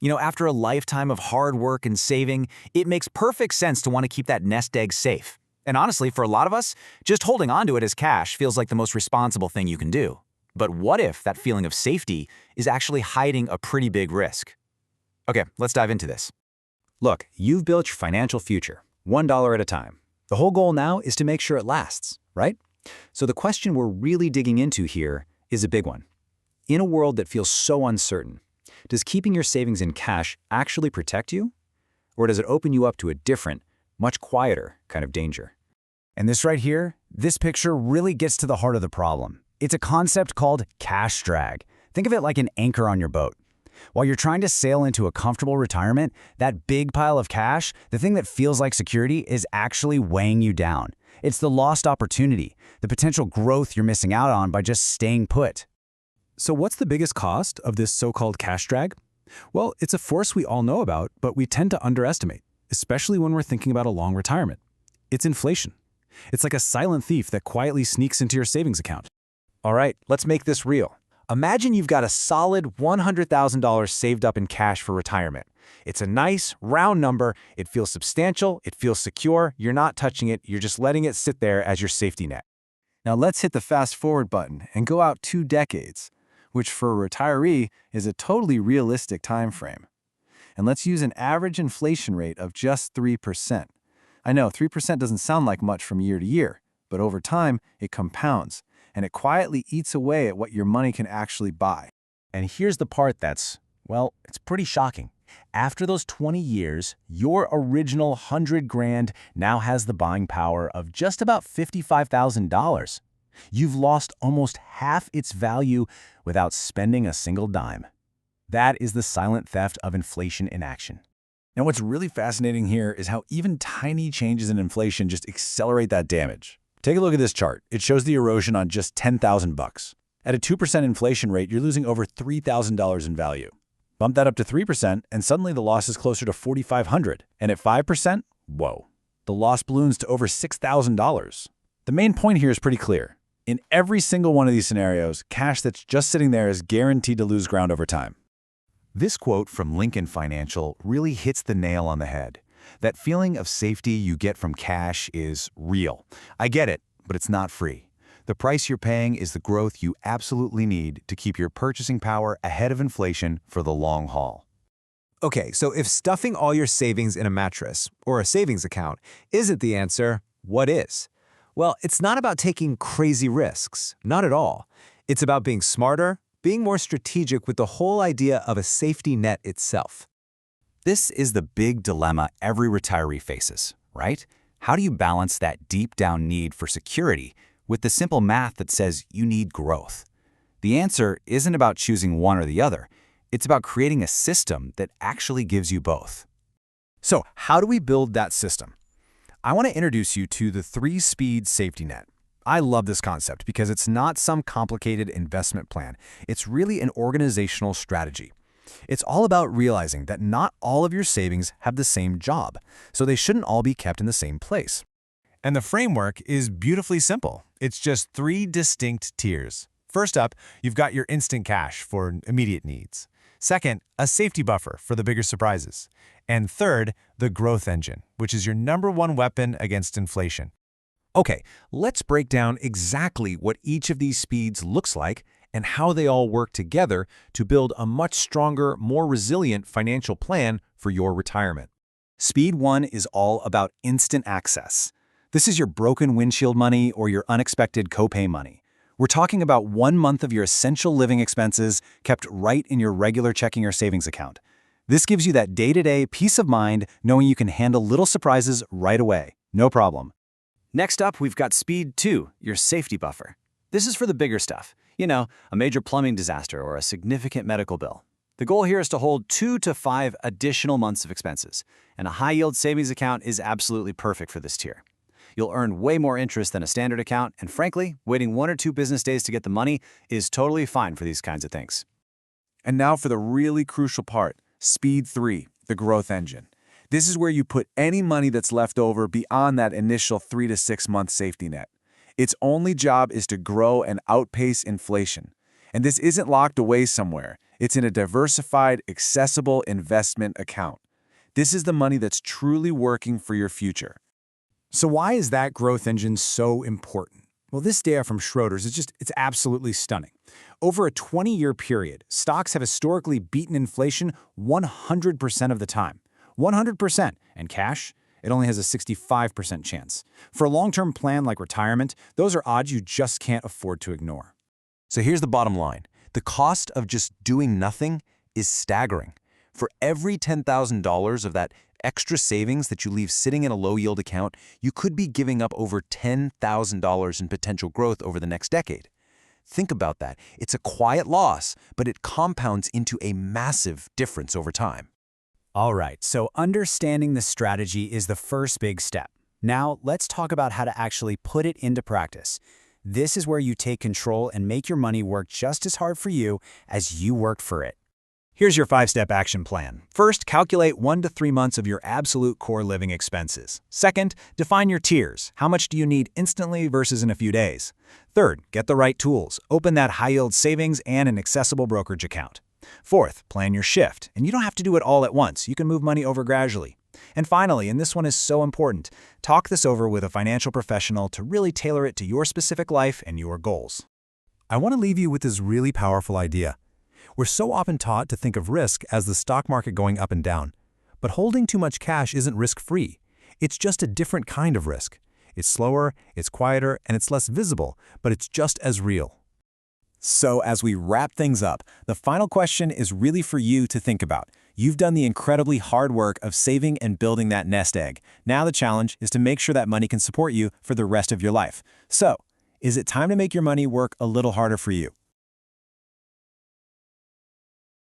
After a lifetime of hard work and saving, it makes perfect sense to want to keep that nest egg safe. And honestly, for a lot of us, just holding onto it as cash feels like the most responsible thing you can do. But what if that feeling of safety is actually hiding a pretty big risk? Okay, let's dive into this. Look, you've built your financial future, $1 at a time. The whole goal now is to make sure it lasts, right? So the question we're really digging into here is a big one. In a world that feels so uncertain, does keeping your savings in cash actually protect you? Or does it open you up to a different, much quieter kind of danger? And this right here, this picture really gets to the heart of the problem. It's a concept called cash drag. Think of it like an anchor on your boat. While you're trying to sail into a comfortable retirement, that big pile of cash, the thing that feels like security, is actually weighing you down. It's the lost opportunity, the potential growth you're missing out on by just staying put. So what's the biggest cost of this so-called cash drag? Well, it's a force we all know about, but we tend to underestimate, especially when we're thinking about a long retirement. It's inflation. It's like a silent thief that quietly sneaks into your savings account. All right, let's make this real. Imagine you've got a solid $100,000 saved up in cash for retirement. It's a nice, round number. It feels substantial. It feels secure. You're not touching it. You're just letting it sit there as your safety net. Now let's hit the fast forward button and go out 2 decades, which for a retiree is a totally realistic time frame. And let's use an average inflation rate of just 3%. I know 3% doesn't sound like much from year to year, but over time it compounds, and it quietly eats away at what your money can actually buy. And here's the part that's, well, it's pretty shocking. After those 20 years, your original 100 grand now has the buying power of just about $55,000. You've lost almost half its value without spending a single dime. That is the silent theft of inflation in action. Now what's really fascinating here is how even tiny changes in inflation just accelerate that damage. Take a look at this chart. It shows the erosion on just $10,000. At a 2% inflation rate, you're losing over $3,000 in value. Bump that up to 3%, and suddenly the loss is closer to $4,500. And at 5%, whoa, the loss balloons to over $6,000. The main point here is pretty clear. In every single one of these scenarios, cash that's just sitting there is guaranteed to lose ground over time. This quote from Lincoln Financial really hits the nail on the head. That feeling of safety you get from cash is real. I get it, but it's not free. The price you're paying is the growth you absolutely need to keep your purchasing power ahead of inflation for the long haul. Okay, so if stuffing all your savings in a mattress or a savings account isn't the answer, what is? Well, it's not about taking crazy risks, not at all. It's about being smarter, being more strategic with the whole idea of a safety net itself. This is the big dilemma every retiree faces, right? How do you balance that deep down need for security with the simple math that says you need growth? The answer isn't about choosing one or the other. It's about creating a system that actually gives you both. So how do we build that system? I want to introduce you to the 3-speed safety net. I love this concept because it's not some complicated investment plan. It's really an organizational strategy. It's all about realizing that not all of your savings have the same job, so they shouldn't all be kept in the same place. And the framework is beautifully simple. It's just 3 distinct tiers. First up, you've got your instant cash for immediate needs. Second, a safety buffer for the bigger surprises. And third, the growth engine, which is your #1 weapon against inflation. Okay, let's break down exactly what each of these speeds looks like and how they all work together to build a much stronger, more resilient financial plan for your retirement. Speed 1 is all about instant access. This is your broken windshield money or your unexpected copay money. We're talking about 1 month of your essential living expenses kept right in your regular checking or savings account. This gives you that day-to-day peace of mind knowing you can handle little surprises right away. No problem. Next up, we've got Speed 2, your safety buffer. This is for the bigger stuff. A major plumbing disaster or a significant medical bill. The goal here is to hold 2 to 5 additional months of expenses, and a high-yield savings account is absolutely perfect for this tier. You'll earn way more interest than a standard account, and frankly, waiting 1 or 2 business days to get the money is totally fine for these kinds of things. And now for the really crucial part, Speed 3, the growth engine. This is where you put any money that's left over beyond that initial 3 to 6 month safety net. Its only job is to grow and outpace inflation. And this isn't locked away somewhere. It's in a diversified, accessible investment account. This is the money that's truly working for your future. So why is that growth engine so important? Well, this data from Schroders it's absolutely stunning. Over a 20-year period, stocks have historically beaten inflation 100% of the time. 100%. And cash? It only has a 65% chance. For a long-term plan like retirement, those are odds you just can't afford to ignore. So here's the bottom line. The cost of just doing nothing is staggering. For every $10,000 of that extra savings that you leave sitting in a low-yield account, you could be giving up over $10,000 in potential growth over the next decade. Think about that. It's a quiet loss, but it compounds into a massive difference over time. All right, so understanding the strategy is the first big step. Now, let's talk about how to actually put it into practice. This is where you take control and make your money work just as hard for you as you worked for it. Here's your 5-step action plan. First, calculate 1 to 3 months of your absolute core living expenses. Second, define your tiers. How much do you need instantly versus in a few days? Third, get the right tools. Open that high-yield savings and an accessible brokerage account. Fourth, plan your shift. And you don't have to do it all at once. You can move money over gradually. And finally, and this one is so important, talk this over with a financial professional to really tailor it to your specific life and your goals. I want to leave you with this really powerful idea. We're so often taught to think of risk as the stock market going up and down. But holding too much cash isn't risk-free. It's just a different kind of risk. It's slower, it's quieter, and it's less visible, but it's just as real. So as we wrap things up, the final question is really for you to think about. You've done the incredibly hard work of saving and building that nest egg. Now the challenge is to make sure that money can support you for the rest of your life. So, is it time to make your money work a little harder for you?